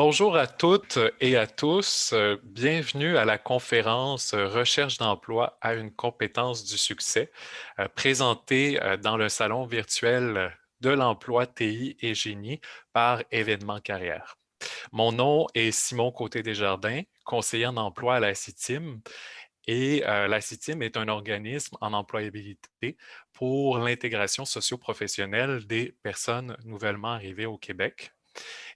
Bonjour à toutes et à tous. Bienvenue à la conférence Recherche d'emploi à une compétence du succès, présentée dans le salon virtuel de l'emploi TI et Génie par Événement Carrière. Mon nom est Simon Côté-Desjardins, conseiller en emploi à la CITIM. Et la CITIM est un organisme en employabilité pour l'intégration socio-professionnelle des personnes nouvellement arrivées au Québec.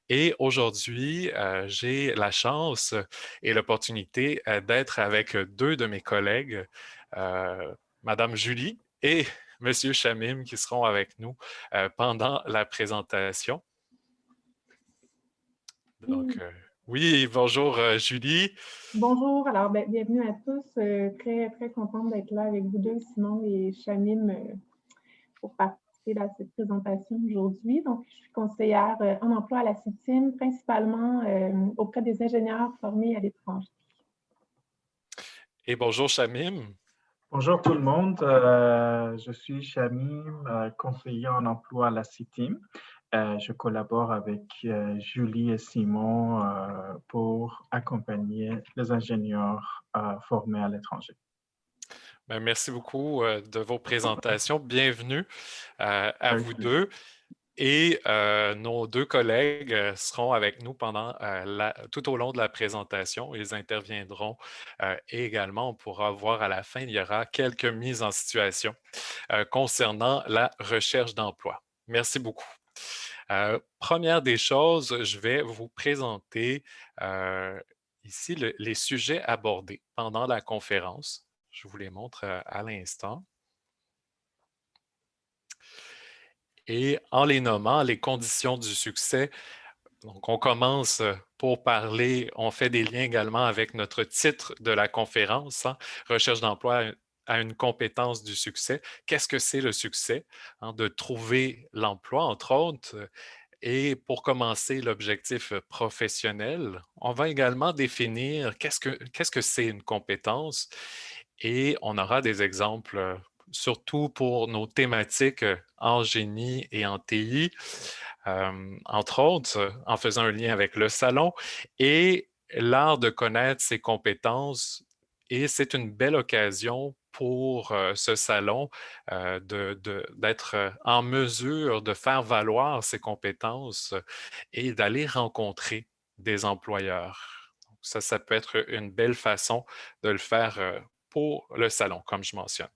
Et aujourd'hui, j'ai la chance et l'opportunité d'être avec deux de mes collègues, euh, Madame Julie et Monsieur Chamim, qui seront avec nous pendant la présentation. Donc, Oui. oui, bonjour Julie. Bonjour, alors bienvenue à tous. Très, très contente d'être là avec vous deux, Simon et Chamim, pour participer à cette présentation aujourd'hui. Donc, je suis conseillère en emploi à la CITIM, principalement auprès des ingénieurs formés à l'étranger. Et bonjour Chamim. Bonjour tout le monde, je suis Shamim, conseiller en emploi à la CITIM. Je collabore avec Julie et Simon pour accompagner les ingénieurs formés à l'étranger. Ben, merci beaucoup de vos présentations. Bienvenue à Avec vous plaisir. deux. Et nos deux collègues seront avec nous pendant tout au long de la présentation. Ils interviendront également. On pourra voir à la fin, il y aura quelques mises en situation concernant la recherche d'emploi. Merci beaucoup. Première des choses, je vais vous présenter ici les sujets abordés pendant la conférence. Je vous les montre à l'instant. Et en les nommant, les conditions du succès. Donc, on commence pour parler, on fait des liens également avec notre titre de la conférence, hein, Recherche d'emploi à une compétence du succès. Qu'est-ce que c'est le succès? Hein, de trouver l'emploi, entre autres. Et pour commencer, l'objectif professionnel, on va également définir qu'est-ce que c'est une compétence et on aura des exemples, surtout pour nos thématiques en génie et en TI, entre autres, en faisant un lien avec le salon et l'art de connaître ses compétences. Et c'est une belle occasion pour ce salon d'être en mesure de faire valoir ses compétences et d'aller rencontrer des employeurs. Donc ça peut être une belle façon de le faire pour le salon, comme je mentionne.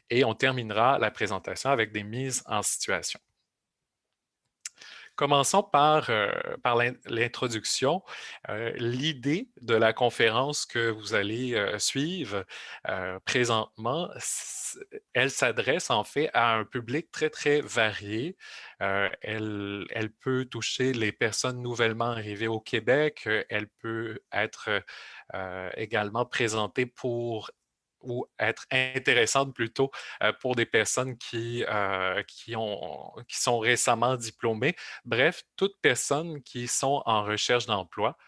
Et on terminera la présentation avec des mises en situation. Commençons par l'introduction. L'idée de la conférence que vous allez suivre présentement, elle s'adresse en fait à un public très, très varié. Elle peut toucher les personnes nouvellement arrivées au Québec. Elle peut être également présentée pour ou être intéressante plutôt pour des personnes qui sont récemment diplômées. Bref, toutes personnes qui sont en recherche d'emploi,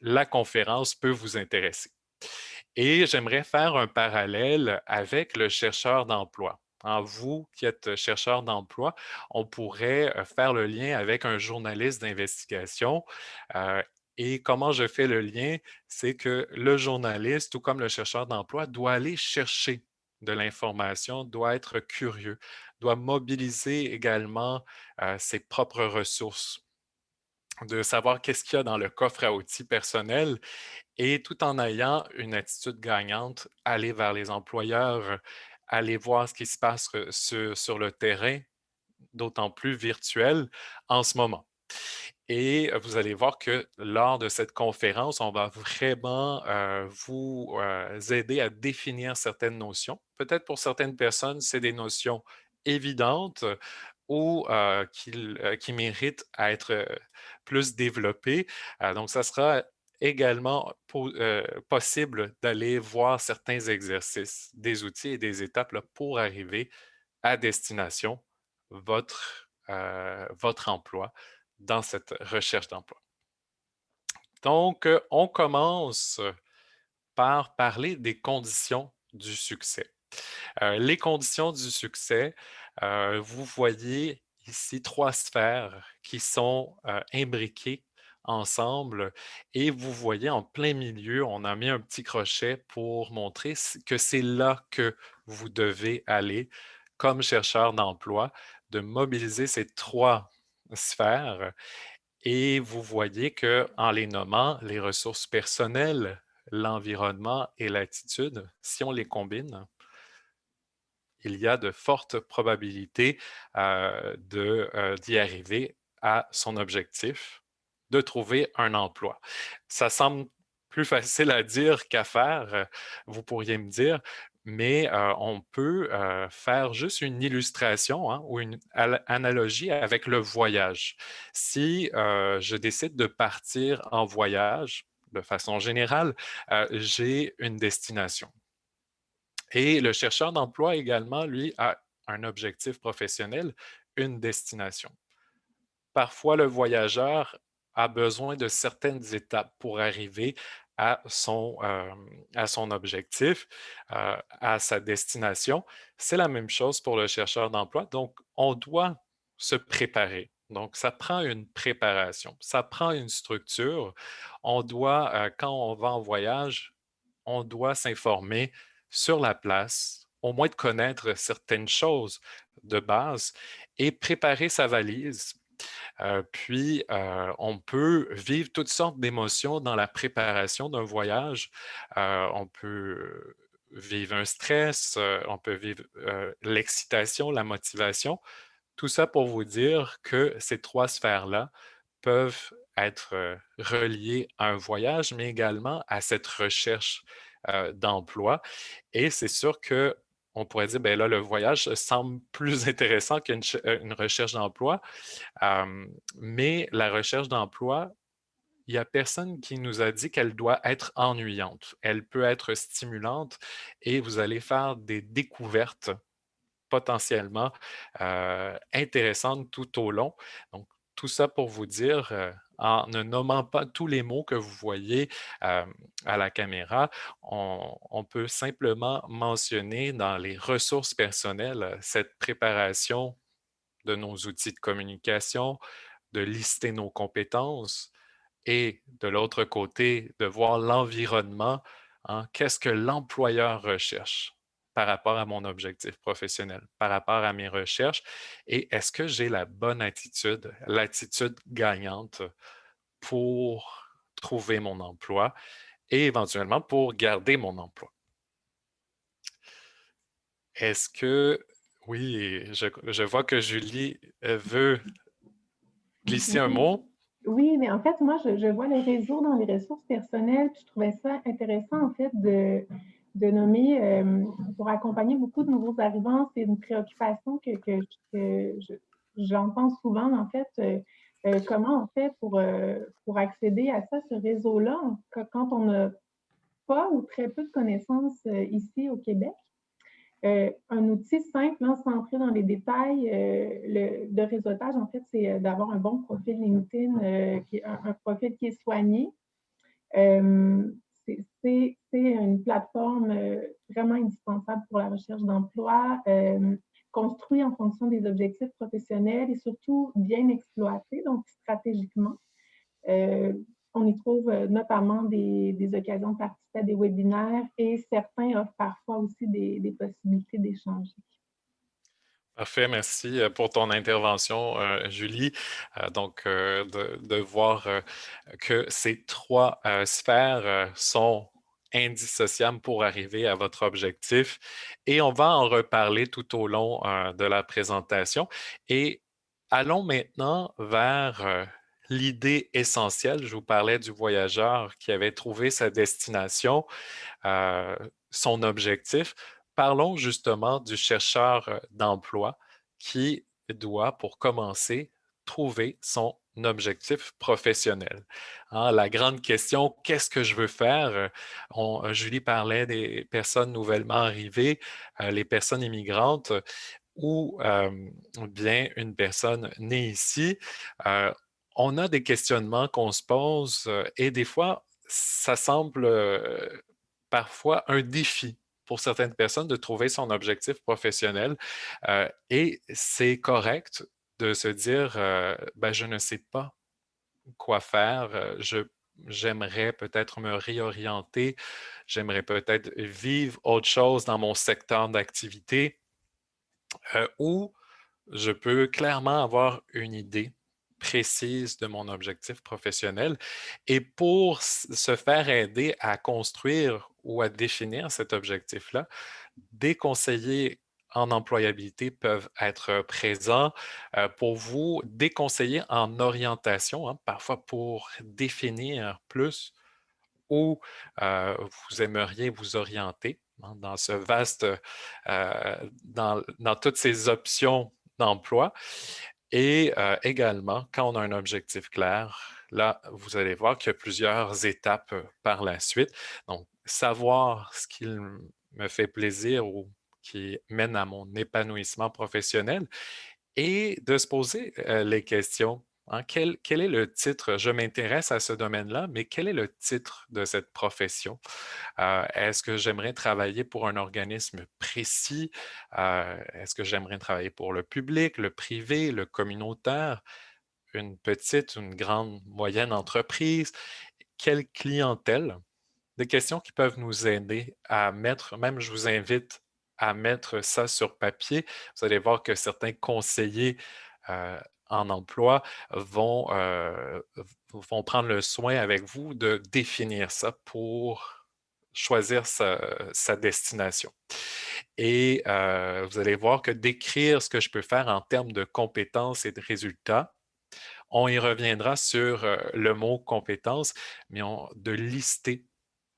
la conférence peut vous intéresser. Et j'aimerais faire un parallèle avec le chercheur d'emploi. En vous qui êtes chercheur d'emploi, on pourrait faire le lien avec un journaliste d'investigation. Euh, et comment je fais le lien, c'est que le journaliste, tout comme le chercheur d'emploi, doit aller chercher de l'information, doit être curieux, doit mobiliser également ses propres ressources, de savoir qu'est-ce qu'il y a dans le coffre à outils personnel et tout en ayant une attitude gagnante, aller vers les employeurs, aller voir ce qui se passe sur le terrain, d'autant plus virtuel en ce moment. Et vous allez voir que lors de cette conférence, on va vraiment vous aider à définir certaines notions. Peut-être pour certaines personnes, c'est des notions évidentes ou qui méritent à être plus développées. Donc, ça sera également possible d'aller voir certains exercices, des outils et des étapes là, pour arriver à destination, votre emploi dans cette recherche d'emploi. Donc, on commence par parler des conditions du succès. Les conditions du succès, vous voyez ici trois sphères qui sont imbriquées ensemble et vous voyez en plein milieu, on a mis un petit crochet pour montrer que c'est là que vous devez aller comme chercheur d'emploi, de mobiliser ces trois sphères et vous voyez que en les nommant, les ressources personnelles, l'environnement et l'attitude, si on les combine, il y a de fortes probabilités d'y arriver à son objectif, de trouver un emploi. Ça semble plus facile à dire qu'à faire, vous pourriez me dire, mais on peut faire juste une illustration hein, ou une analogie avec le voyage. Si je décide de partir en voyage, de façon générale, j'ai une destination. Et le chercheur d'emploi également, lui, a un objectif professionnel, une destination. Parfois, le voyageur a besoin de certaines étapes pour arriver à son objectif, à sa destination. C'est la même chose pour le chercheur d'emploi. Donc, on doit se préparer. Donc, ça prend une préparation, ça prend une structure. On doit, quand on va en voyage, on doit s'informer sur la place, au moins de connaître certaines choses de base et préparer sa valise. Puis, on peut vivre toutes sortes d'émotions dans la préparation d'un voyage. On peut vivre un stress, on peut vivre l'excitation, la motivation. Tout ça pour vous dire que ces trois sphères-là peuvent être reliées à un voyage, mais également à cette recherche d'emploi. Et c'est sûr que on pourrait dire, ben là, le voyage semble plus intéressant qu'une recherche d'emploi, mais la recherche d'emploi, il n'y a personne qui nous a dit qu'elle doit être ennuyante. Elle peut être stimulante et vous allez faire des découvertes potentiellement intéressantes tout au long. Donc, tout ça pour vous dire, en ne nommant pas tous les mots que vous voyez à la caméra, on peut simplement mentionner dans les ressources personnelles cette préparation de nos outils de communication, de lister nos compétences et de l'autre côté, de voir l'environnement, hein, qu'est-ce que l'employeur recherche par rapport à mon objectif professionnel, par rapport à mes recherches et est-ce que j'ai la bonne attitude, l'attitude gagnante pour trouver mon emploi et éventuellement pour garder mon emploi. Est-ce que, oui, je vois que Julie veut glisser un Oui, mot. oui, mais en fait, moi, je vois le réseau dans les ressources personnelles, puis je trouvais ça intéressant, en fait, de nommer, pour accompagner beaucoup de nouveaux arrivants, c'est une préoccupation que j'entends souvent, en fait, comment on fait pour accéder à ça, ce réseau-là, quand on n'a pas ou très peu de connaissances ici au Québec. Un outil simple, hein, sans entrer dans les détails de réseautage, en fait, c'est d'avoir un bon profil LinkedIn, un profil qui est soigné. Euh, c'est une plateforme vraiment indispensable pour la recherche d'emploi, construit en fonction des objectifs professionnels et surtout bien exploité, donc stratégiquement. Euh, on y trouve notamment des occasions de participer à des webinaires et certains offrent parfois aussi des possibilités d'échanger. Parfait, merci pour ton intervention, Julie. Donc, de voir que ces trois sphères sont indissociables pour arriver à votre objectif. Et on va en reparler tout au long de la présentation. Et allons maintenant vers l'idée essentielle. Je vous parlais du voyageur qui avait trouvé sa destination, euh, son objectif. Parlons justement du chercheur d'emploi qui doit, pour commencer, trouver son objectif professionnel. Hein, la grande question, qu'est-ce que je veux faire? Julie parlait des personnes nouvellement arrivées, les personnes immigrantes ou bien une personne née ici. Euh, on a des questionnements qu'on se pose et des fois, ça semble parfois un défi pour certaines personnes de trouver son objectif professionnel. Et c'est correct de se dire, ben, je ne sais pas quoi faire. J'aimerais peut-être me réorienter. J'aimerais peut-être vivre autre chose dans mon secteur d'activité ou je peux clairement avoir une idée précise de mon objectif professionnel. Et pour se faire aider à construire ou à définir cet objectif-là, des conseillers en employabilité peuvent être présents pour vous, des conseillers en orientation, hein, parfois pour définir plus où vous aimeriez vous orienter hein, dans ce vaste, dans toutes ces options d'emploi. Et également, quand on a un objectif clair, là, vous allez voir qu'il y a plusieurs étapes par la suite. Donc, savoir ce qui me fait plaisir ou qui mène à mon épanouissement professionnel et de se poser les questions. Hein, quel est le titre? Je m'intéresse à ce domaine-là, mais quel est le titre de cette profession? Est-ce que j'aimerais travailler pour un organisme précis? Est-ce que j'aimerais travailler pour le public, le privé, le communautaire, une petite, une grande, moyenne entreprise? Quelle clientèle? Des questions qui peuvent nous aider à mettre, même je vous invite à mettre ça sur papier. Vous allez voir que certains conseillers euh, en emploi vont prendre le soin avec vous de définir ça pour choisir sa destination. Et vous allez voir que d'écrire ce que je peux faire en termes de compétences et de résultats, on y reviendra sur le mot compétences, mais de lister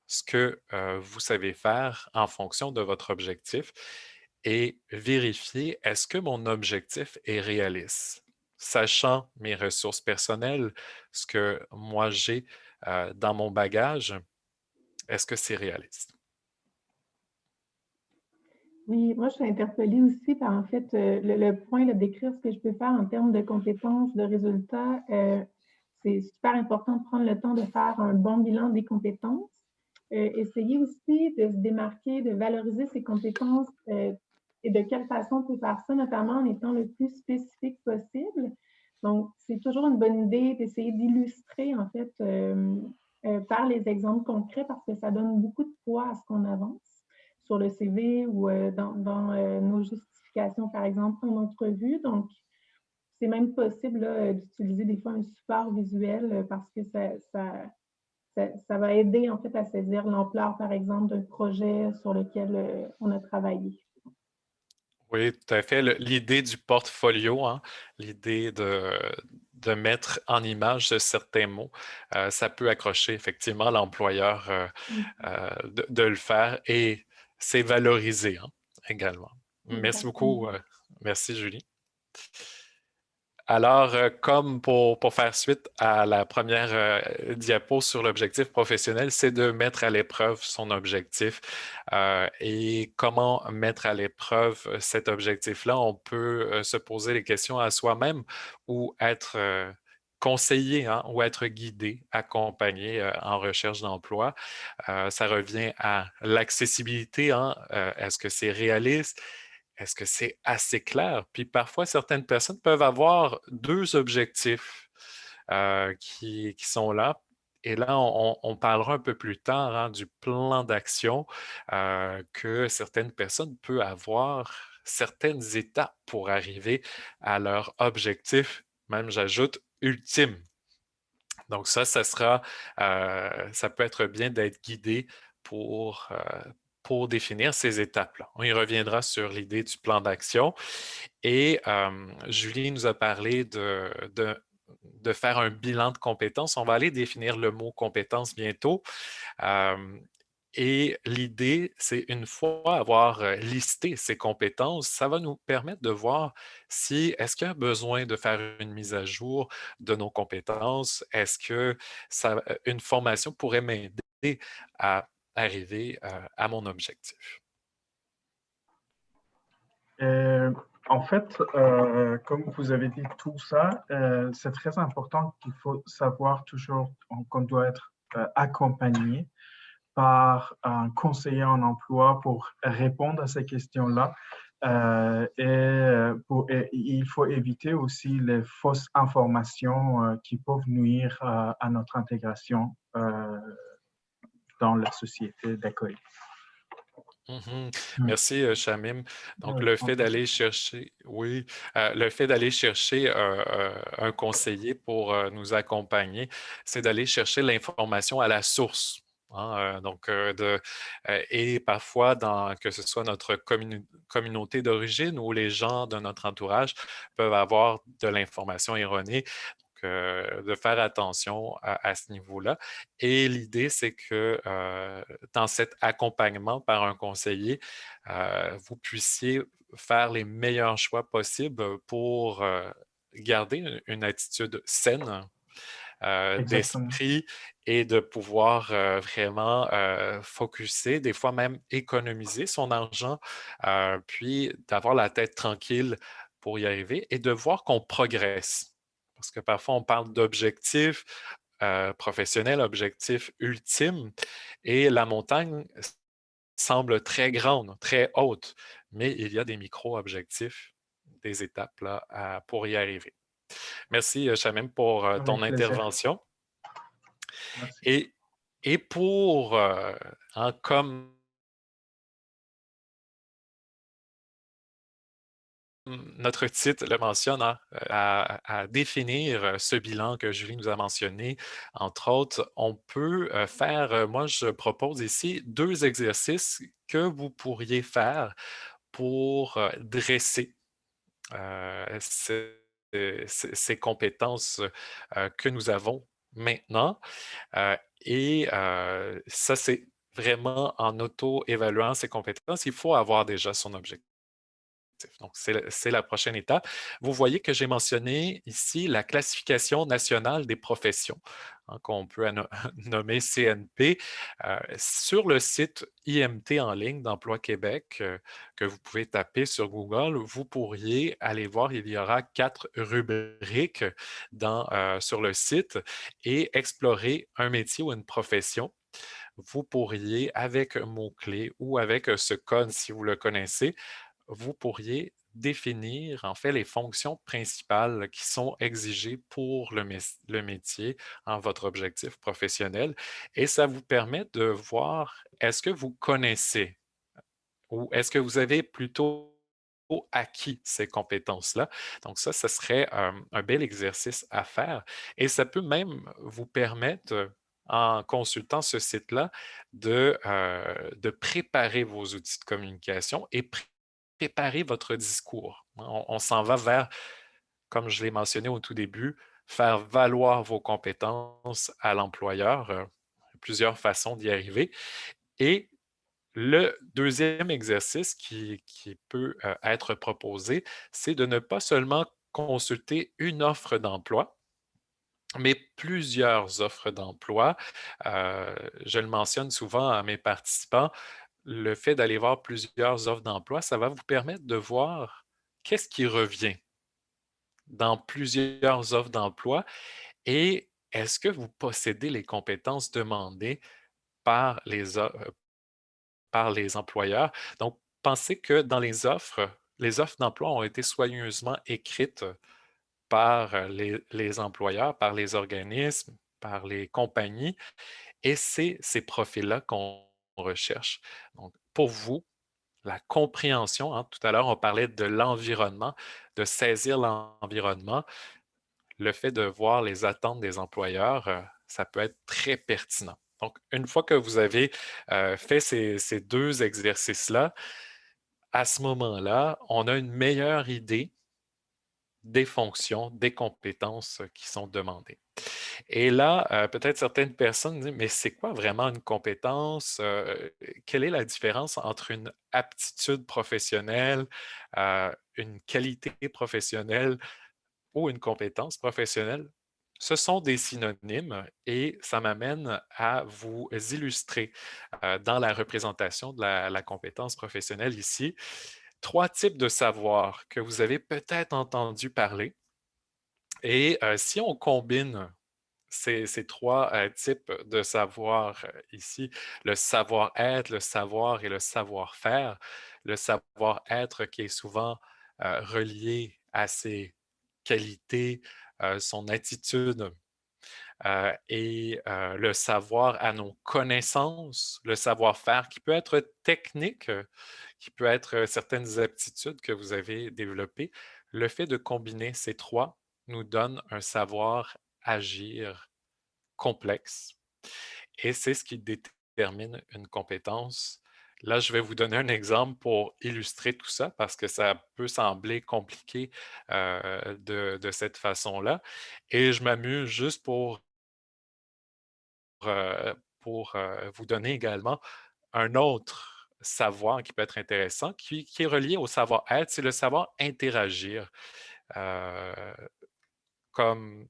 ce que vous savez faire en fonction de votre objectif et vérifier est-ce que mon objectif est réaliste, sachant mes ressources personnelles, ce que moi j'ai dans mon bagage, est-ce que c'est réaliste? Oui, moi, je suis interpellée aussi par, en fait, le point d'écrire ce que je peux faire en termes de compétences, de résultats. C'est super important de prendre le temps de faire un bon bilan des compétences. Essayer aussi de se démarquer, de valoriser ses compétences et de quelle façon on peut faire ça, notamment en étant le plus spécifique possible. Donc, c'est toujours une bonne idée d'essayer d'illustrer, en fait, par les exemples concrets parce que ça donne beaucoup de poids à ce qu'on avance sur le CV ou dans nos justifications, par exemple, en entrevue. Donc, c'est même possible d'utiliser des fois un support visuel parce que ça va aider en fait à saisir l'ampleur, par exemple, d'un projet sur lequel on a travaillé. Oui, tout à fait. L'idée du portfolio, hein, l'idée de mettre en image certains mots, ça peut accrocher effectivement l'employeur de le faire et c'est valorisé hein, également. Merci beaucoup. Exactement. Merci, Julie. Alors, comme pour faire suite à la première diapo sur l'objectif professionnel, c'est de mettre à l'épreuve son objectif. Et comment mettre à l'épreuve cet objectif-là? On peut se poser les questions à soi-même ou être conseillé hein, ou être guidé, accompagné en recherche d'emploi. Ça revient à l'accessibilité. Hein? Est-ce que c'est réaliste? Est-ce que c'est assez clair? Puis parfois, certaines personnes peuvent avoir deux objectifs qui sont là. Et là, on parlera un peu plus tard hein, du plan d'action que certaines personnes peuvent avoir certaines étapes pour arriver à leur objectif, même j'ajoute, ultime. Donc ça peut être bien d'être guidé pour, pour définir ces étapes-là. On y reviendra sur l'idée du plan d'action. Et Julie nous a parlé de faire un bilan de compétences. On va aller définir le mot compétences bientôt. Et l'idée, c'est une fois avoir listé ces compétences, ça va nous permettre de voir si est-ce qu'il y a besoin de faire une mise à jour de nos compétences, est-ce que une formation pourrait m'aider à arriver à mon objectif. En fait, comme vous avez dit tout ça, c'est très important qu'il faut savoir toujours qu'on doit être accompagné par un conseiller en emploi pour répondre à ces questions-là. Et il faut éviter aussi les fausses informations qui peuvent nuire à notre intégration dans la société d'accueil. Mhm. Mm. Merci, Shamim. Donc, Je le t'en fait prie. d'aller chercher, oui, le fait d'aller chercher un conseiller pour nous accompagner, c'est d'aller chercher l'information à la source. Hein, et parfois, que ce soit notre communauté d'origine ou les gens de notre entourage peuvent avoir de l'information erronée. De faire attention à ce niveau-là. Et l'idée, c'est que dans cet accompagnement par un conseiller, vous puissiez faire les meilleurs choix possibles pour garder une attitude saine Exactement. d'esprit et de pouvoir vraiment focuser, des fois même économiser son argent, puis d'avoir la tête tranquille pour y arriver et de voir qu'on progresse. Parce que parfois, on parle d'objectifs professionnels, objectifs ultimes, et la montagne semble très grande, très haute, mais il y a des micro-objectifs, des étapes là, pour y arriver. Merci, Chamem, pour ton Avec plaisir. intervention. Merci. Et, et pour, comme notre titre le mentionne, hein, à définir ce bilan que Julie nous a mentionné, entre autres, on peut faire, moi je propose ici 2 exercices que vous pourriez faire pour dresser ces compétences que nous avons maintenant. Ça, c'est vraiment en auto-évaluant ses compétences, il faut avoir déjà son objectif. Donc, c'est la prochaine étape. Vous voyez que j'ai mentionné ici la classification nationale des professions, hein, qu'on peut nommer CNP. Sur le site IMT en ligne d'Emploi Québec, que vous pouvez taper sur Google, vous pourriez aller voir, il y aura 4 rubriques sur le site et explorer un métier ou une profession. Vous pourriez, avec un mot-clé ou avec ce code, si vous le connaissez, vous pourriez définir en fait les fonctions principales qui sont exigées pour le métier en votre objectif professionnel et ça vous permet de voir est-ce que vous connaissez ou est-ce que vous avez plutôt acquis ces compétences-là. Donc ça serait un bel exercice à faire et ça peut même vous permettre en consultant ce site-là, de préparer vos outils de communication et préparer votre discours. On s'en va vers, comme je l'ai mentionné au tout début, faire valoir vos compétences à l'employeur. Plusieurs façons d'y arriver. Et le deuxième exercice qui peut être proposé, c'est de ne pas seulement consulter une offre d'emploi, mais plusieurs offres d'emploi. Je le mentionne souvent à mes participants, le fait d'aller voir plusieurs offres d'emploi, ça va vous permettre de voir qu'est-ce qui revient dans plusieurs offres d'emploi et est-ce que vous possédez les compétences demandées par par les employeurs. Donc, pensez que dans les offres d'emploi ont été soigneusement écrites par les employeurs, par les organismes, par les compagnies, et c'est ces profils-là qu'on recherche. Donc, pour vous, la compréhension, hein, tout à l'heure, on parlait de l'environnement, de saisir l'environnement, le fait de voir les attentes des employeurs, ça peut être très pertinent. Donc, une fois que vous avez fait ces 2 exercices-là, à ce moment-là, on a une meilleure idée des fonctions, des compétences qui sont demandées. Et là, peut-être certaines personnes disent, mais c'est quoi vraiment une compétence? Quelle est la différence entre une aptitude professionnelle, une qualité professionnelle ou une compétence professionnelle? Ce sont des synonymes et ça m'amène à vous illustrer dans la représentation de la compétence professionnelle ici 3 types de savoirs que vous avez peut-être entendu parler. Et si on combine ces trois types de savoir ici, le savoir-être, le savoir et le savoir-faire. Le savoir-être qui est souvent relié à ses qualités, son attitude, et le savoir à nos connaissances, le savoir-faire qui peut être technique, qui peut être certaines aptitudes que vous avez développées. Le fait de combiner ces trois nous donne un savoir agir complexe et c'est ce qui détermine une compétence. Là, je vais vous donner un exemple pour illustrer tout ça parce que ça peut sembler compliqué de cette façon-là. Et je m'amuse juste vous donner également un autre savoir qui peut être intéressant, qui est relié au savoir-être, c'est le savoir interagir. Euh, comme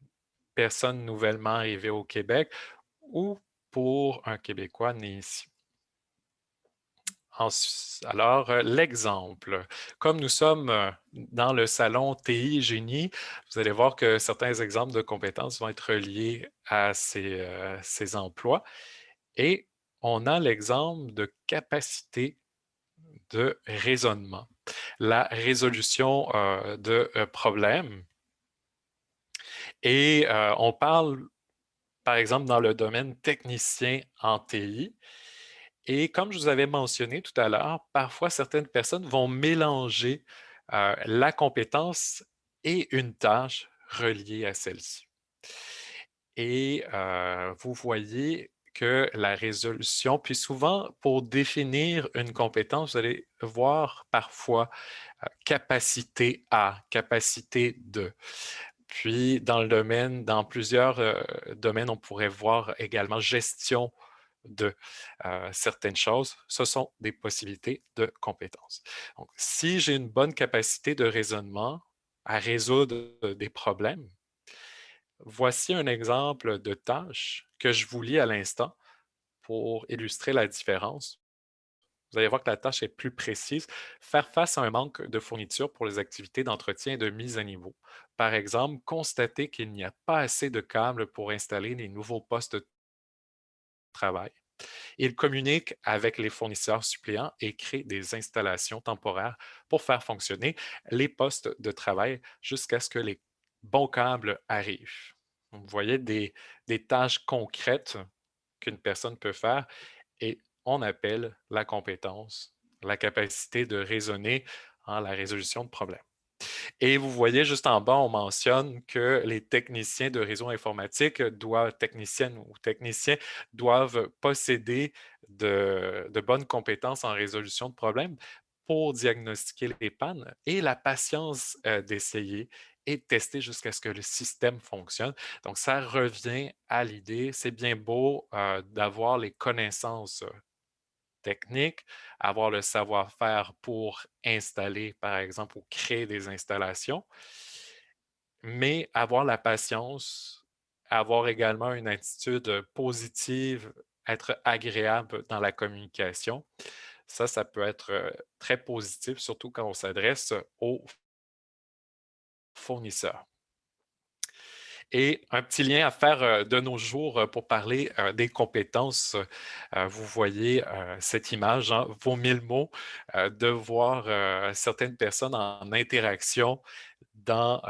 personne nouvellement arrivée au Québec ou pour un Québécois né ici. Alors, l'exemple. Comme nous sommes dans le salon TI Génie, vous allez voir que certains exemples de compétences vont être reliés à ces emplois. Et on a l'exemple de capacité de raisonnement, la résolution de problèmes. Et on parle, par exemple, dans le domaine technicien en TI. Et comme je vous avais mentionné tout à l'heure, parfois certaines personnes vont mélanger la compétence et une tâche reliée à celle-ci. Et vous voyez que la résolution, puis souvent pour définir une compétence, vous allez voir parfois capacité à, capacité de. Puis dans plusieurs domaines, on pourrait voir également gestion de certaines choses. Ce sont des possibilités de compétences. Donc, si j'ai une bonne capacité de raisonnement à résoudre des problèmes, voici un exemple de tâche que je vous lis à l'instant pour illustrer la différence. Vous allez voir que la tâche est plus précise. Faire face à un manque de fourniture pour les activités d'entretien et de mise à niveau. Par exemple, constater qu'il n'y a pas assez de câbles pour installer les nouveaux postes de travail. Il communique avec les fournisseurs suppléants et crée des installations temporaires pour faire fonctionner les postes de travail jusqu'à ce que les bons câbles arrivent. Vous voyez des tâches concrètes qu'une personne peut faire et on appelle la compétence, la capacité de raisonner en la résolution de problèmes. Et vous voyez juste en bas, on mentionne que les techniciens de réseau informatique techniciennes ou techniciens doivent posséder de bonnes compétences en résolution de problèmes pour diagnostiquer les pannes et la patience d'essayer et de tester jusqu'à ce que le système fonctionne. Donc, ça revient à l'idée, c'est bien beau d'avoir les connaissances technique, avoir le savoir-faire pour installer, par exemple, ou créer des installations, mais avoir la patience, avoir également une attitude positive, être agréable dans la communication. Ça peut être très positif, surtout quand on s'adresse aux fournisseurs. Et un petit lien à faire de nos jours pour parler des compétences. Vous voyez cette image, hein, vaut mille mots, de voir certaines personnes en interaction dans,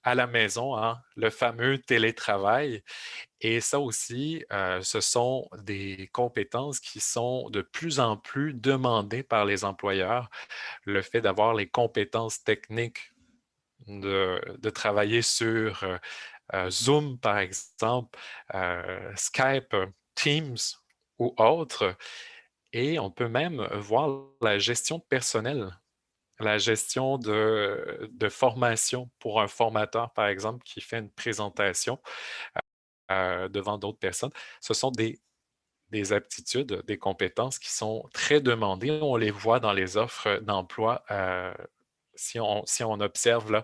à la maison, hein, le fameux télétravail. Et ça aussi, ce sont des compétences qui sont de plus en plus demandées par les employeurs. Le fait d'avoir les compétences techniques de travailler sur Zoom, par exemple, Skype, Teams ou autres. Et on peut même voir la gestion personnelle, la gestion de formation pour un formateur, par exemple, qui fait une présentation devant d'autres personnes. Ce sont des aptitudes, des compétences qui sont très demandées. On les voit dans les offres d'emploi si on observe là,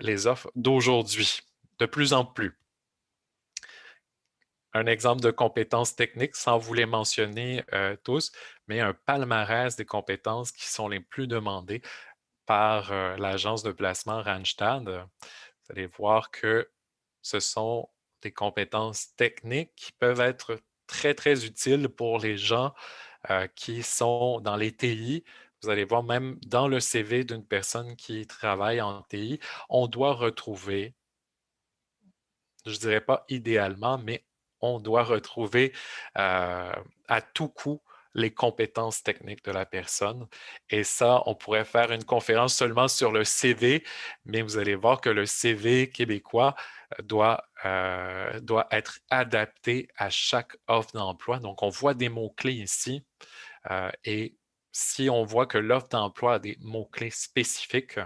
les offres d'aujourd'hui, de plus en plus. Un exemple de compétences techniques, sans vous les mentionner tous, mais un palmarès des compétences qui sont les plus demandées par l'agence de placement Randstad. Vous allez voir que ce sont des compétences techniques qui peuvent être très, très utiles pour les gens qui sont dans les TI. Vous allez voir, même dans le CV d'une personne qui travaille en TI, on doit retrouver, je ne dirais pas idéalement, mais on doit retrouver à tout coup les compétences techniques de la personne. Et ça, on pourrait faire une conférence seulement sur le CV, mais vous allez voir que le CV québécois doit être adapté à chaque offre d'emploi. Donc, on voit des mots-clés ici et si on voit que l'offre d'emploi a des mots-clés spécifiques,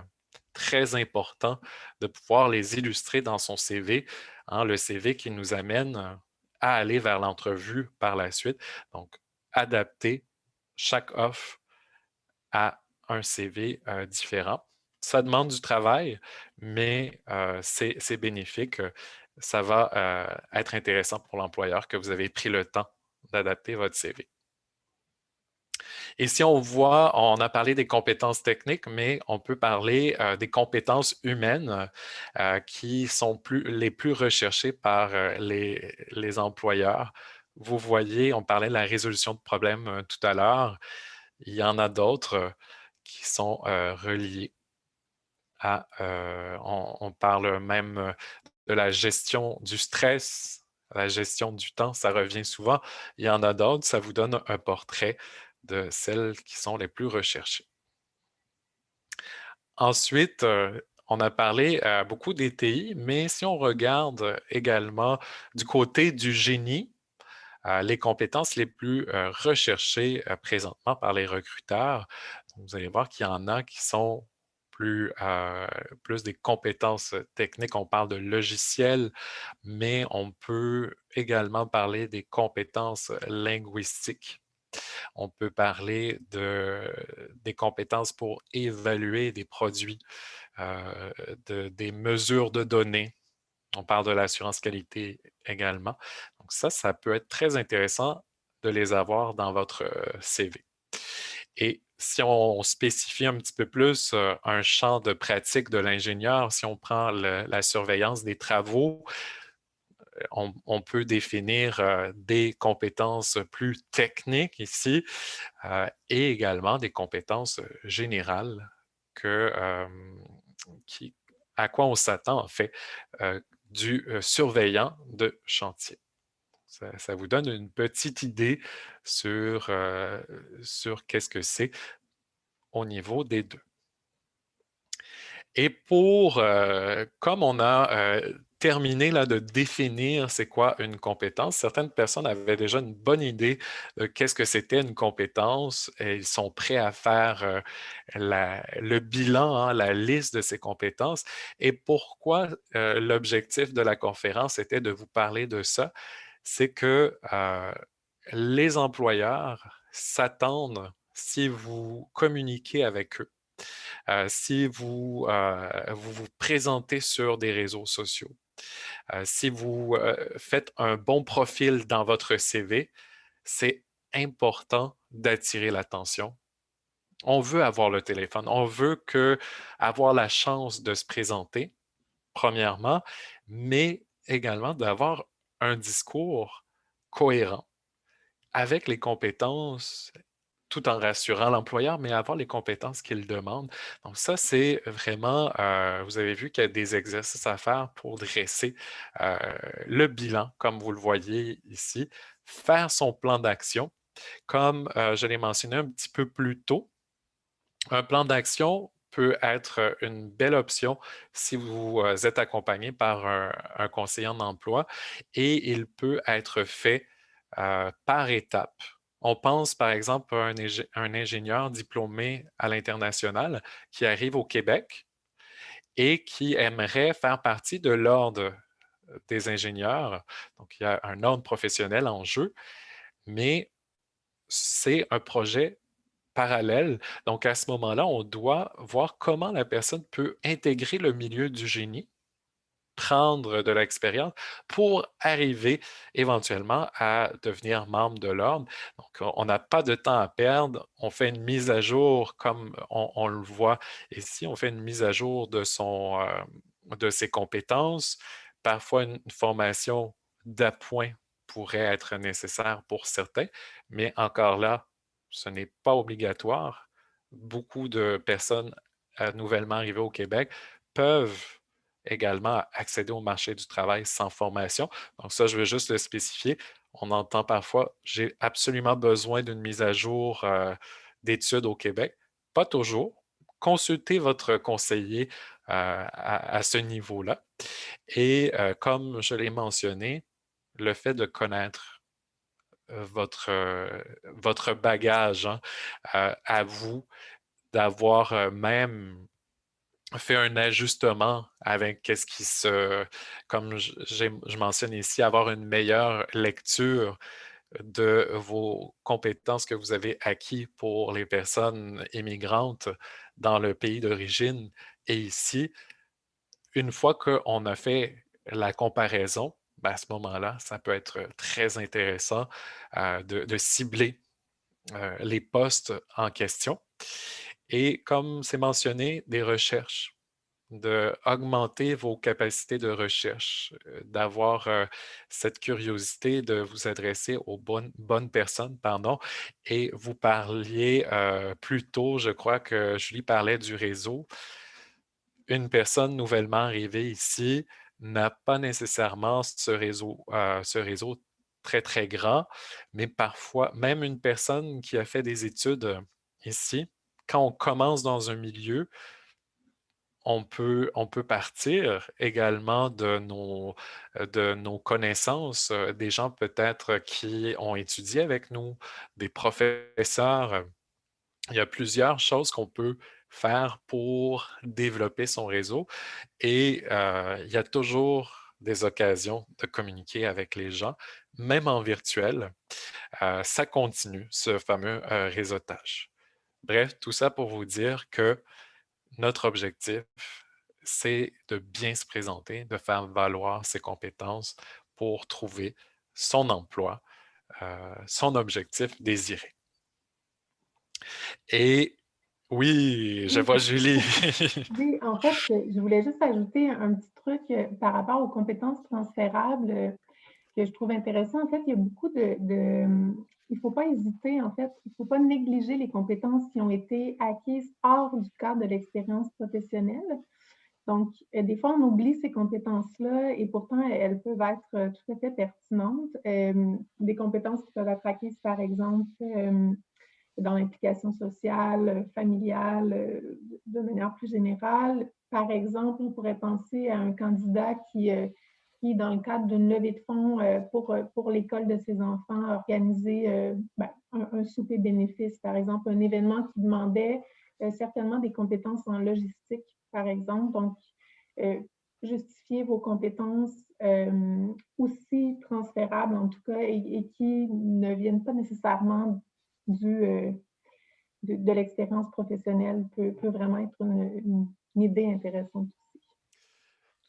très important de pouvoir les illustrer dans son CV, hein, le CV qui nous amène à aller vers l'entrevue par la suite. Donc, adapter chaque offre à un CV différent. Ça demande du travail, mais c'est bénéfique. Ça va être intéressant pour l'employeur que vous avez pris le temps d'adapter votre CV. Et si on voit, on a parlé des compétences techniques, mais on peut parler des compétences humaines qui sont les plus recherchées par les employeurs. Vous voyez, on parlait de la résolution de problèmes tout à l'heure. Il y en a d'autres qui sont reliés à, on parle même de la gestion du stress, la gestion du temps, ça revient souvent. Il y en a d'autres, ça vous donne un portrait de celles qui sont les plus recherchées. Ensuite, on a parlé beaucoup des TI, mais si on regarde également du côté du génie, les compétences les plus recherchées présentement par les recruteurs, vous allez voir qu'il y en a qui sont plus des compétences techniques. On parle de logiciels, mais on peut également parler des compétences linguistiques. On peut parler des compétences pour évaluer des produits, des mesures de données. On parle de l'assurance qualité également. Donc ça peut être très intéressant de les avoir dans votre CV. Et si on spécifie un petit peu plus un champ de pratique de l'ingénieur, si on prend la surveillance des travaux, on peut définir des compétences plus techniques ici et également des compétences générales à quoi on s'attend en fait du surveillant de chantier. Ça vous donne une petite idée sur qu'est-ce que c'est au niveau des deux. Et comme on a terminé là, de définir c'est quoi une compétence, certaines personnes avaient déjà une bonne idée de qu'est-ce que c'était une compétence et ils sont prêts à faire le bilan, hein, la liste de ces compétences. Et pourquoi l'objectif de la conférence était de vous parler de ça? C'est que les employeurs s'attendent, si vous communiquez avec eux, si vous présentez sur des réseaux sociaux, si vous faites un bon profil dans votre CV, c'est important d'attirer l'attention. On veut avoir le téléphone, on veut avoir la chance de se présenter, premièrement, mais également d'avoir un discours cohérent avec les compétences tout en rassurant l'employeur, mais avoir les compétences qu'il demande. Donc ça, c'est vraiment, vous avez vu qu'il y a des exercices à faire pour dresser euh, le bilan, comme vous le voyez ici, faire son plan d'action. Comme je l'ai mentionné un petit peu plus tôt, un plan d'action peut être une belle option si vous êtes accompagné par un conseiller en emploi et il peut être fait par étapes. On pense par exemple à un ingénieur diplômé à l'international qui arrive au Québec et qui aimerait faire partie de l'ordre des ingénieurs. Donc, il y a un ordre professionnel en jeu, mais c'est un projet parallèle. Donc, à ce moment-là, on doit voir comment la personne peut intégrer le milieu du génie, prendre de l'expérience pour arriver éventuellement à devenir membre de l'ordre. Donc, on n'a pas de temps à perdre. On fait une mise à jour comme on le voit ici. On fait une mise à jour de ses compétences parfois une formation d'appoint pourrait être nécessaire pour certains, mais encore là, ce n'est pas obligatoire. Beaucoup de personnes nouvellement arrivées au Québec peuvent également accéder au marché du travail sans formation. Donc ça, je veux juste le spécifier. On entend parfois, j'ai absolument besoin d'une mise à jour d'études au Québec. Pas toujours. Consultez votre conseiller à ce niveau-là. Et comme je l'ai mentionné, le fait de connaître votre bagage hein, à vous, d'avoir même fait un ajustement avec qu'est-ce qui comme je mentionne ici, avoir une meilleure lecture de vos compétences que vous avez acquis pour les personnes immigrantes dans le pays d'origine et ici, une fois qu'on a fait la comparaison, ben à ce moment-là, ça peut être très intéressant de cibler les postes en question. Et comme c'est mentionné, des recherches, d'augmenter vos capacités de recherche, d'avoir cette curiosité de vous adresser aux bonnes personnes, pardon. Et vous parliez plus tôt, je crois que Julie parlait du réseau. Une personne nouvellement arrivée ici n'a pas nécessairement ce réseau très, très grand, mais parfois, même une personne qui a fait des études ici, quand on commence dans un milieu, on peut partir également de nos connaissances, des gens peut-être qui ont étudié avec nous, des professeurs. Il y a plusieurs choses qu'on peut faire pour développer son réseau et il y a toujours des occasions de communiquer avec les gens, même en virtuel. Ça continue, ce fameux réseautage. Bref, tout ça pour vous dire que notre objectif, c'est de bien se présenter, de faire valoir ses compétences pour trouver son emploi, son objectif désiré. Et oui, je Oui, vois Julie. oui, en fait, je voulais juste ajouter un petit truc par rapport aux compétences transférables que je trouve intéressant. En fait, il y a beaucoup il ne faut pas hésiter, en fait, il ne faut pas négliger les compétences qui ont été acquises hors du cadre de l'expérience professionnelle. Donc, des fois, on oublie ces compétences-là et pourtant, elles peuvent être tout à fait pertinentes. Des compétences qui peuvent être acquises, par exemple, dans l'implication sociale, familiale, de manière plus générale. Par exemple, on pourrait penser à un candidat qui dans le cadre d'une levée de fonds pour l'école de ses enfants, a organisé un souper bénéfice, par exemple, un événement qui demandait certainement des compétences en logistique, par exemple. Donc, justifier vos compétences aussi transférables, en tout cas, et qui ne viennent pas nécessairement de l'expérience professionnelle peut vraiment être une idée intéressante aussi.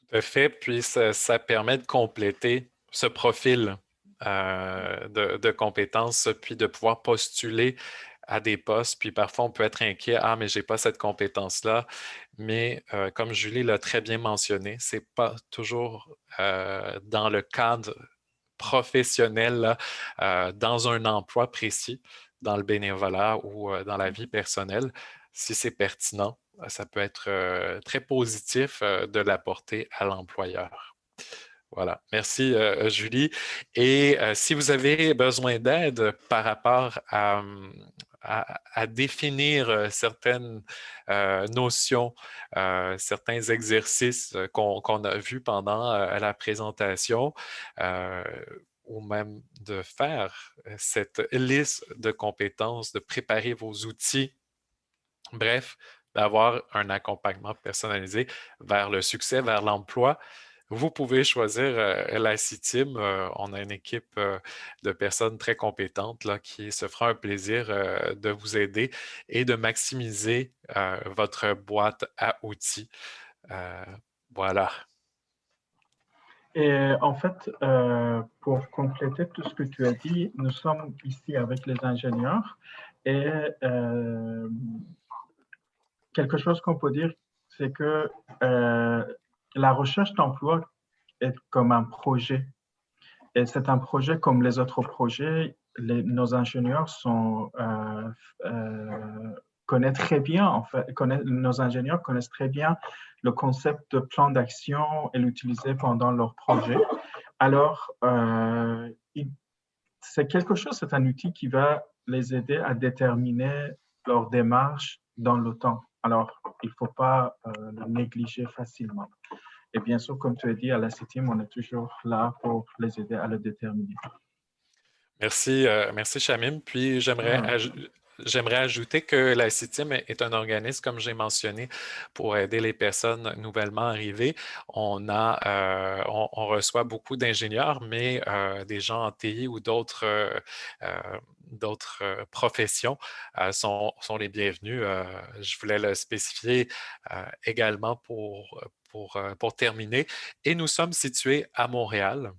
Tout à fait. Puis ça permet de compléter ce profil de compétences, puis de pouvoir postuler à des postes. Puis parfois, on peut être inquiet, ah, mais j'ai pas cette compétence-là. Mais comme Julie l'a très bien mentionné, c'est pas toujours dans le cadre professionnel, là, dans un emploi précis, dans le bénévolat ou dans la vie personnelle. Si c'est pertinent, ça peut être très positif de l'apporter à l'employeur. Voilà. Merci, Julie. Et si vous avez besoin d'aide par rapport à définir certaines notions, certains exercices qu'on a vus pendant la présentation, euh, ou même de faire cette liste de compétences, de préparer vos outils, bref, d'avoir un accompagnement personnalisé vers le succès, vers l'emploi, vous pouvez choisir la CITIM. On a une équipe de personnes très compétentes là, qui se fera un plaisir de vous aider et de maximiser votre boîte à outils. Euh, voilà. Et en fait, pour compléter tout ce que tu as dit, nous sommes ici avec les ingénieurs et quelque chose qu'on peut dire, c'est que la recherche d'emploi est comme un projet. Et c'est un projet comme les autres projets. Nos ingénieurs connaissent très bien, en fait, nos ingénieurs connaissent très bien le concept de plan d'action et l'utiliser pendant leur projet. Alors, c'est quelque chose, c'est un outil qui va les aider à déterminer leur démarche dans le temps. Alors, il ne faut pas le négliger facilement. Et bien sûr, comme tu as dit, à la CITIM, on est toujours là pour les aider à le déterminer. Merci Shamim. Puis j'aimerais ajouter que la CITIM est un organisme, comme j'ai mentionné, pour aider les personnes nouvellement arrivées. On reçoit beaucoup d'ingénieurs, mais des gens en TI ou d'autres professions sont les bienvenus. Je voulais le spécifier également pour terminer. Et nous sommes situés à Montréal.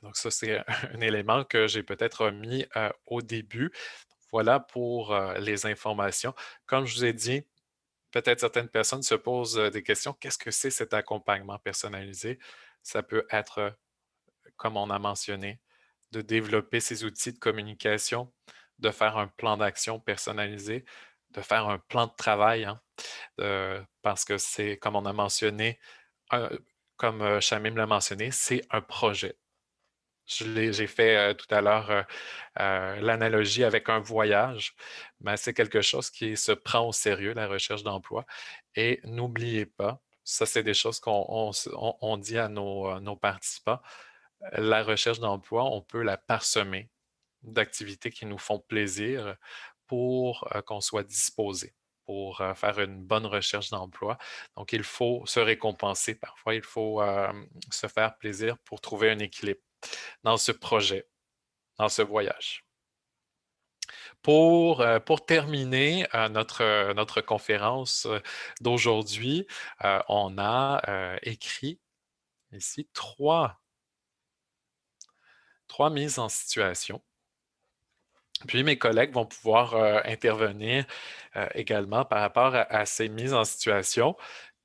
Donc ça, c'est un élément que j'ai peut-être omis au début. Voilà pour les informations. Comme je vous ai dit, peut-être certaines personnes se posent des questions. Qu'est-ce que c'est cet accompagnement personnalisé? Ça peut être, comme on a mentionné, de développer ces outils de communication, de faire un plan d'action personnalisé, de faire un plan de travail, hein, parce que c'est, comme on a mentionné, comme Shamim l'a mentionné, c'est un projet. J'ai fait tout à l'heure l'analogie avec un voyage, mais c'est quelque chose qui se prend au sérieux, la recherche d'emploi. Et n'oubliez pas, ça c'est des choses qu'on dit à nos participants, la recherche d'emploi, on peut la parsemer d'activités qui nous font plaisir pour qu'on soit disposé pour faire une bonne recherche d'emploi. Donc, il faut se récompenser. Parfois, il faut se faire plaisir pour trouver un équilibre dans ce projet, dans ce voyage. Pour terminer notre conférence d'aujourd'hui, on a écrit ici trois mises en situation. Puis mes collègues vont pouvoir intervenir également par rapport à ces mises en situation.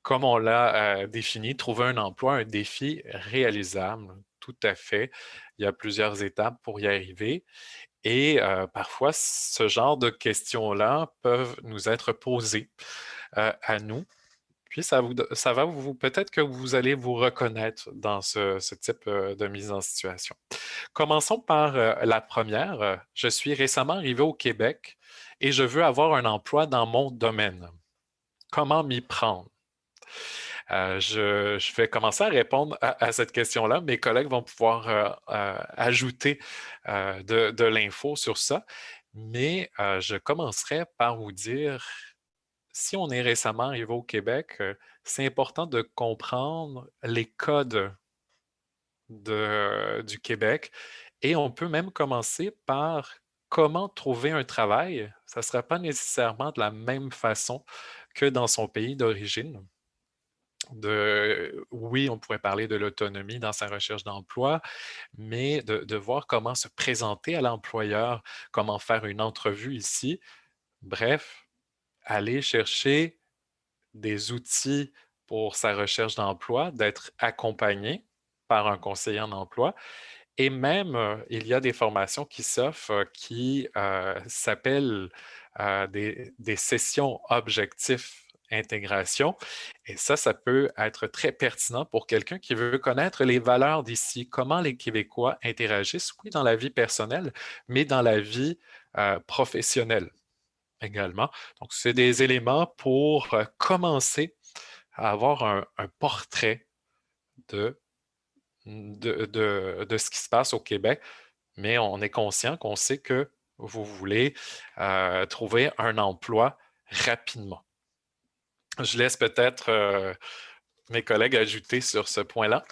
Comme on l'a défini, trouver un emploi, un défi réalisable, tout à fait. Il y a plusieurs étapes pour y arriver. Et parfois, ce genre de questions-là peuvent nous être posées à nous. Puis ça va vous peut-être que vous allez vous reconnaître dans ce type de mise en situation. Commençons par la première. Je suis récemment arrivé au Québec et je veux avoir un emploi dans mon domaine. Comment m'y prendre? Je vais commencer à répondre à cette question-là. Mes collègues vont pouvoir ajouter de l'info sur ça. Mais je commencerai par vous dire, si on est récemment arrivé au Québec, c'est important de comprendre les codes du Québec. Et on peut même commencer par comment trouver un travail. Ça ne sera pas nécessairement de la même façon que dans son pays d'origine. Oui, on pourrait parler de l'autonomie dans sa recherche d'emploi, mais de voir comment se présenter à l'employeur, comment faire une entrevue ici. Bref, aller chercher des outils pour sa recherche d'emploi, d'être accompagné par un conseiller en emploi. Et même, il y a des formations qui s'offrent qui s'appellent des sessions objectifs intégration. Et ça peut être très pertinent pour quelqu'un qui veut connaître les valeurs d'ici, comment les Québécois interagissent, oui, dans la vie personnelle, mais dans la vie professionnelle également. Donc, c'est des éléments pour commencer à avoir un portrait de ce qui se passe au Québec, mais on est conscient qu'on sait que vous voulez trouver un emploi rapidement. Je laisse peut-être mes collègues ajouter sur ce point-là.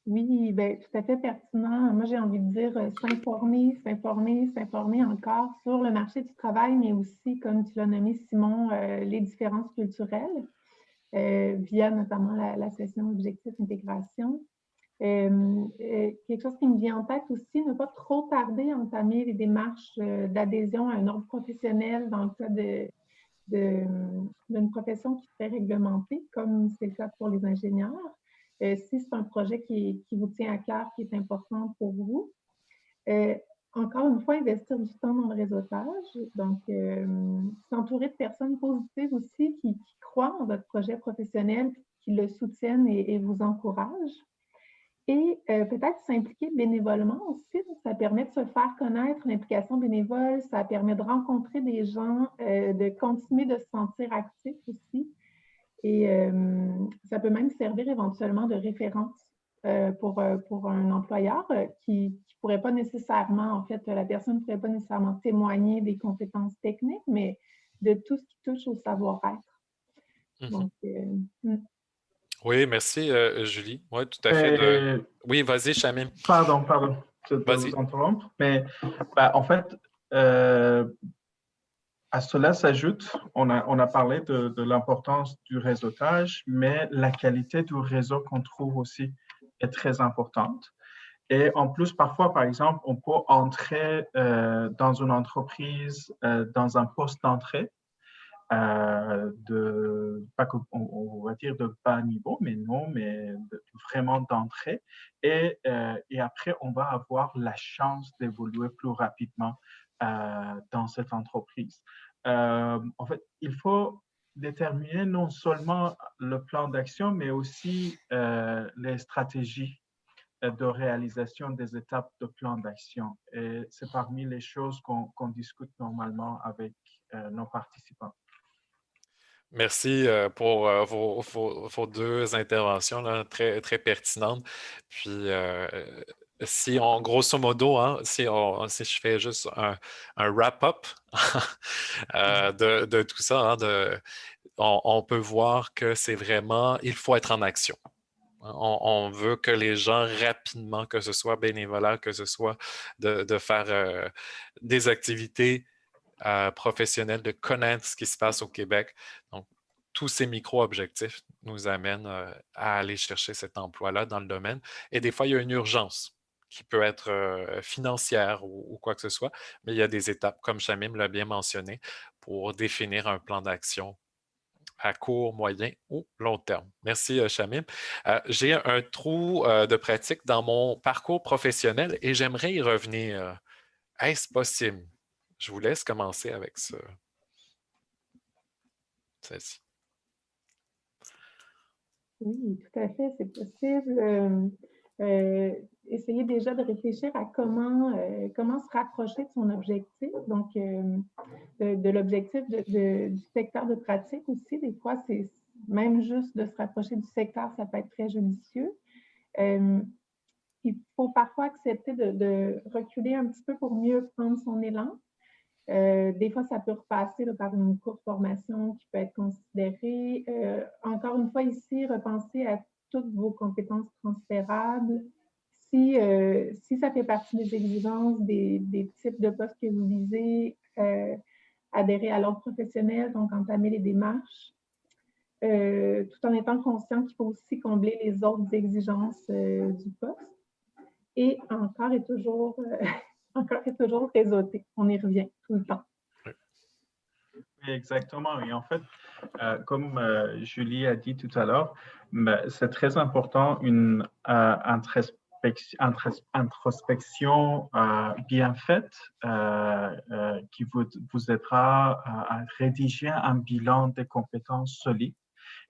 Oui, bien, tout à fait pertinent. Moi, j'ai envie de dire s'informer encore sur le marché du travail, mais aussi, comme tu l'as nommé, Simon, les différences culturelles via notamment la session Objectif Intégration. Quelque chose qui me vient en tête aussi, ne pas trop tarder à entamer les démarches d'adhésion à un ordre professionnel dans le cas d'une profession qui serait réglementée, comme c'est le cas pour les ingénieurs. si c'est un projet qui vous tient à cœur, qui est important pour vous. Encore une fois, investir du temps dans le réseautage. Donc, s'entourer de personnes positives aussi qui croient en votre projet professionnel, qui le soutiennent et vous encouragent. Et peut-être s'impliquer bénévolement aussi. Ça permet de se faire connaître, l'implication bénévole. Ça permet de rencontrer des gens, de continuer de se sentir actif aussi. Et ça peut même servir éventuellement de référence pour un employeur qui ne pourrait pas nécessairement, en fait, la personne ne pourrait pas nécessairement témoigner des compétences techniques, mais de tout ce qui touche au savoir-être. Donc, Oui, merci, Julie. Oui, tout à fait. Et, Oui, vas-y, Shamim. pardon de Vas-y. vous interrompre, mais en fait, à cela s'ajoute, on a parlé de l'importance du réseautage, mais la qualité du réseau qu'on trouve aussi est très importante. Et en plus, parfois, par exemple, on peut entrer dans une entreprise, dans un poste d'entrée, pas on va dire de bas niveau, mais non, mais vraiment d'entrée. Et après, on va avoir la chance d'évoluer plus rapidement dans cette entreprise. En fait, il faut déterminer non seulement le plan d'action, mais aussi les stratégies de réalisation des étapes de plan d'action. Et c'est parmi les choses qu'on discute normalement avec nos participants. Merci pour vos deux interventions là, très, très pertinentes. Puis, si on, grosso modo, hein, si je fais juste un wrap-up de tout ça, hein, on peut voir que c'est vraiment, il faut être en action. On veut que les gens rapidement, que ce soit bénévolat, que ce soit de faire des activités professionnelles, de connaître ce qui se passe au Québec. Donc, tous ces micro-objectifs nous amènent à aller chercher cet emploi-là dans le domaine. Et des fois, il y a une urgence qui peut être financière ou quoi que ce soit, mais il y a des étapes, comme Shamim l'a bien mentionné, pour définir un plan d'action à court, moyen ou long terme. Merci, Shamim. J'ai un trou de pratique dans mon parcours professionnel et j'aimerais y revenir. Est-ce possible? Je vous laisse commencer avec ça. Celle-ci. Oui, tout à fait, c'est possible. Essayez déjà de réfléchir à comment se rapprocher de son objectif, donc de l'objectif du secteur de pratique aussi. Des fois, c'est même juste de se rapprocher du secteur, ça peut être très judicieux. Il faut parfois accepter de reculer un petit peu pour mieux prendre son élan. Des fois, ça peut repasser là, par une courte formation qui peut être considérée. Encore une fois, ici, repensez à toutes vos compétences transférables. Si ça fait partie des exigences, des types de postes que vous visez, adhérer à l'ordre professionnel, donc entamer les démarches, tout en étant conscient qu'il faut aussi combler les autres exigences du poste. Et encore et toujours réseauter. On y revient tout le temps. Exactement. Et en fait, comme Julie a dit tout à l'heure, c'est très important une introspection bien faite qui vous aidera à rédiger un bilan des compétences solides.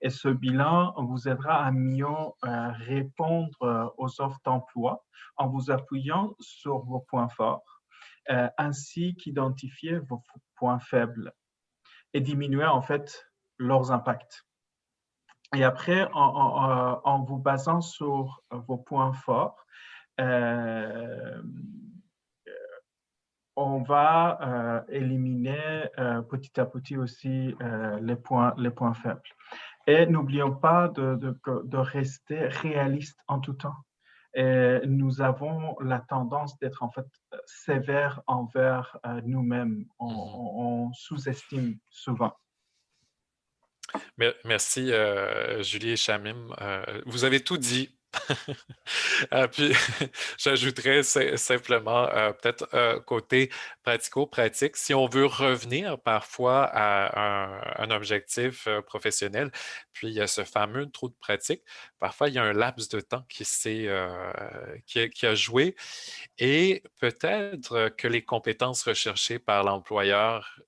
Et ce bilan vous aidera à mieux répondre aux offres d'emploi en vous appuyant sur vos points forts, ainsi qu'identifier vos points faibles et diminuer en fait leurs impacts. Et après, en vous basant sur vos points forts, on va éliminer petit à petit aussi les points faibles. Et n'oublions pas de rester réaliste en tout temps. Et nous avons la tendance d'être en fait sévères envers nous-mêmes. On sous-estime souvent. Merci, Julie et Shamim. Vous avez tout dit. Puis, j'ajouterais simplement, peut-être côté pratico-pratique, si on veut revenir parfois à un objectif professionnel, puis il y a ce fameux trou de pratique, parfois il y a un laps de temps qui a joué et peut-être que les compétences recherchées par l'employeur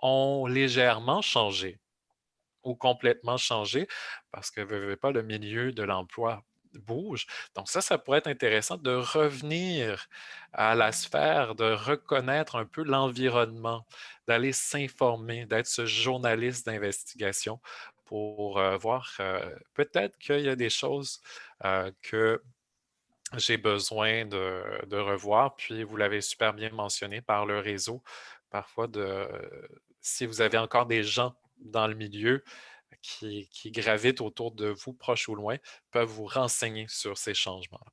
ont légèrement changé ou complètement changé parce que, veux pas, le milieu de l'emploi bouge. Donc ça pourrait être intéressant de revenir à la sphère, de reconnaître un peu l'environnement, d'aller s'informer, d'être ce journaliste d'investigation pour voir peut-être qu'il y a des choses que j'ai besoin de revoir. Puis vous l'avez super bien mentionné par le réseau, parfois si vous avez encore des gens dans le milieu qui gravitent autour de vous, proches ou loin, peuvent vous renseigner sur ces changements.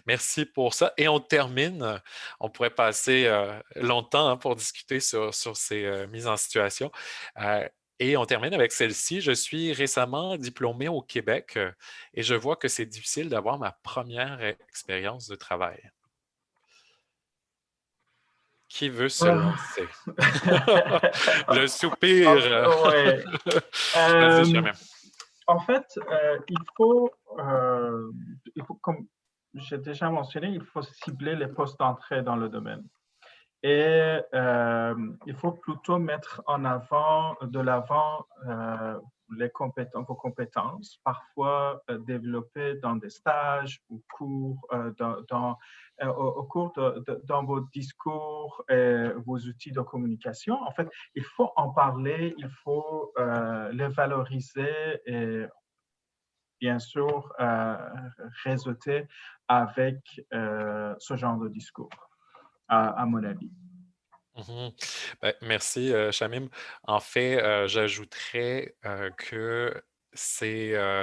Merci pour ça. Et on termine, on pourrait passer longtemps pour discuter sur ces mises en situation. Euh, et on termine avec celle-ci. Je suis récemment diplômé au Québec et je vois que c'est difficile d'avoir ma première expérience de travail. Qui veut se Ah. lancer? Le soupir. Ouais. Vas-y, jamais. En fait, comme j'ai déjà mentionné, il faut cibler les postes d'entrée dans le domaine. Et il faut plutôt mettre de l'avant vos compétences, parfois développées dans des stages ou cours, au cours dans vos discours et vos outils de communication. En fait, il faut en parler, il faut les valoriser et bien sûr réseauter avec ce genre de discours, à mon avis. Mhm. Ben, merci, Shamim. En fait, j'ajouterais que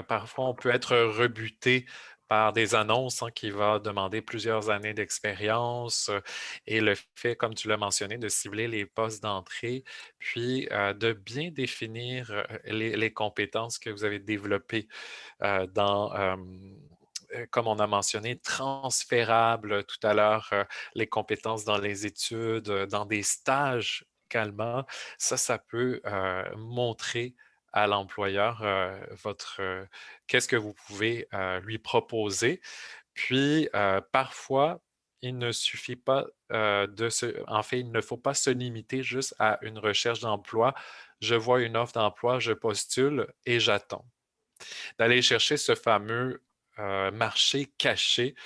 parfois on peut être rebuté par des annonces qui vont demander plusieurs années d'expérience et le fait, comme tu l'as mentionné, de cibler les postes d'entrée, puis de bien définir les compétences que vous avez développées comme on a mentionné, transférables tout à l'heure, les compétences dans les études, dans des stages également. Ça peut montrer à l'employeur qu'est-ce que vous pouvez lui proposer. Puis, parfois, il ne suffit pas en fait, il ne faut pas se limiter juste à une recherche d'emploi. Je vois une offre d'emploi, je postule et j'attends d'aller chercher ce fameux marché caché.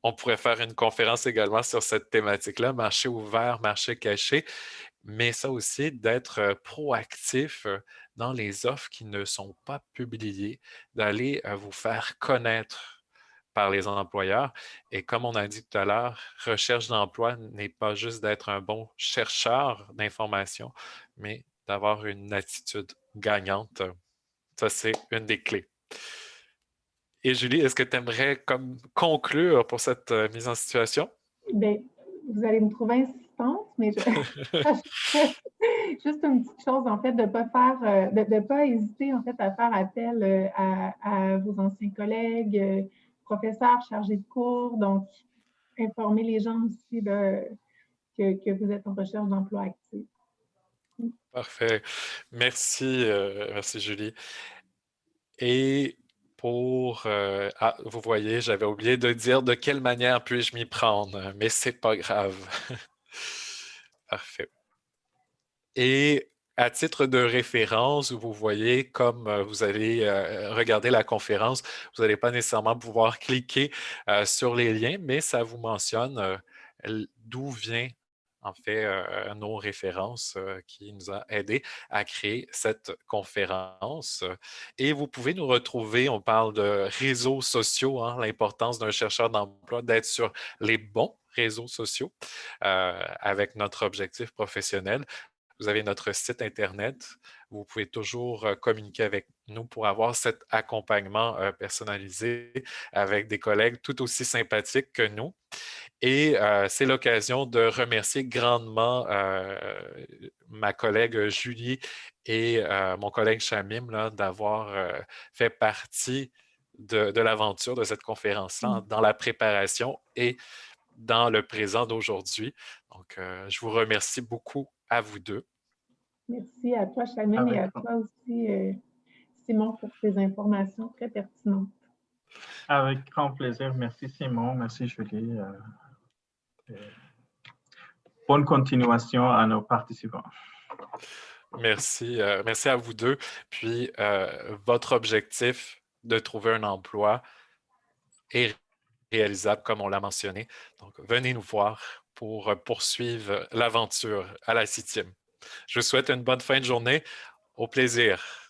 On pourrait faire une conférence également sur cette thématique-là, marché ouvert, marché caché, mais ça aussi d'être proactif dans les offres qui ne sont pas publiées, d'aller vous faire connaître par les employeurs. Et comme on a dit tout à l'heure, recherche d'emploi n'est pas juste d'être un bon chercheur d'informations, mais d'avoir une attitude gagnante. Ça, c'est une des clés. Et Julie, est-ce que tu aimerais comme conclure pour cette mise en situation? Bien, vous allez me trouver insistante, mais juste une petite chose, en fait, de pas faire, de pas hésiter, en fait, à faire appel à vos anciens collègues, professeurs, chargés de cours, donc informer les gens aussi que vous êtes en recherche d'emploi actif. Parfait. Merci Julie. Et vous voyez, j'avais oublié de dire de quelle manière puis-je m'y prendre, mais c'est pas grave. Parfait. Et à titre de référence, vous voyez, comme vous allez regarder la conférence, vous n'allez pas nécessairement pouvoir cliquer sur les liens, mais ça vous mentionne d'où vient en fait nos références qui nous a aidés à créer cette conférence. Et vous pouvez nous retrouver, on parle de réseaux sociaux, hein, l'importance d'un chercheur d'emploi d'être sur les bons réseaux sociaux avec notre objectif professionnel. Vous avez notre site Internet. Vous pouvez toujours communiquer avec nous pour avoir cet accompagnement personnalisé avec des collègues tout aussi sympathiques que nous. Et c'est l'occasion de remercier grandement ma collègue Julie et mon collègue Shamim d'avoir fait partie de l'aventure de cette conférence-là, dans la préparation et dans le présent d'aujourd'hui. Donc, je vous remercie beaucoup à vous deux. Merci à toi, Chamim, et à toi aussi, Simon, pour tes informations très pertinentes. Avec grand plaisir. Merci, Simon. Merci, Julie. Bonne continuation à nos participants. Merci, merci à vous deux. Puis, votre objectif de trouver un emploi est réalisable, comme on l'a mentionné. Donc, venez nous voir pour poursuivre l'aventure à la CITIM. Je vous souhaite une bonne fin de journée. Au plaisir.